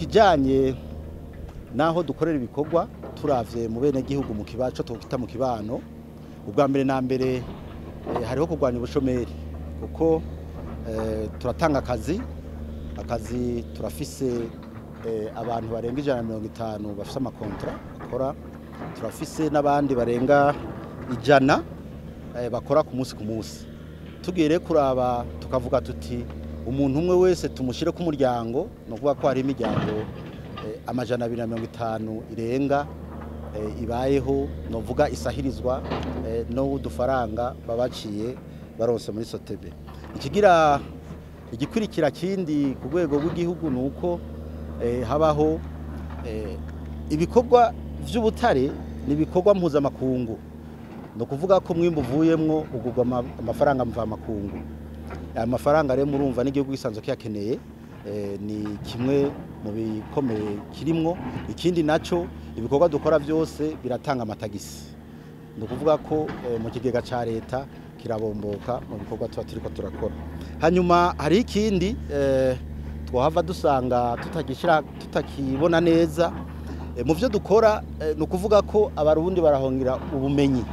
kijanye naho dukorera ibikorwa turavye mu bene gihugu mu kibaco twita mu kibano ubwa mbere na mbere hariho kurwanya ubushomeri kuko turatanga akazi turafise abantu barenga 150 bafise amakontra bakora turafise n'abandi barenga 100 bakora ku munsi tugere kuraba tukavuga tuti umuntu umwe wese tumushire ku muryango no kuvuga ko hari imiryango amajana 250 irenga ibayeho no vuga isahirizwa no udufaranga babaciye barose muri Sotebe. Ikigira igikurikira kindi ku rwego rw'igihugu nuko habaho ibikorwa vy'ubutare nibikorwa mpuzamakungu no kuvuga ko mwimbu uvuyemwo ugurwa amafaranga mva makungu. Amafaranga rero murumva n'igihugu gisanzwe kiyakeneye ni kimwe mu bikomeye kirimwo. Ikindi naco ibikorwa dukora byose biratanga amatagisi no kuvuga ko mu kigega ca leta kirabomboka mu bikorwa turiko turakora. Hanyuma hari ikindi twahava dusanga tutakibona neza mu byo dukora no kuvuga ko abarundi barahongira ubumenyi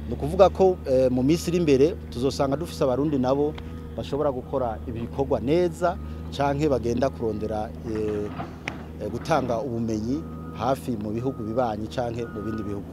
no kuvuga ko mu misiri imbere tuzosanga dufise abarundi nabo bashobora gukora ibikorwa neza canke bagenda kurondera gutanga ubumenyi hafi mu bihugu bibanyi canke mu bindi bihugu.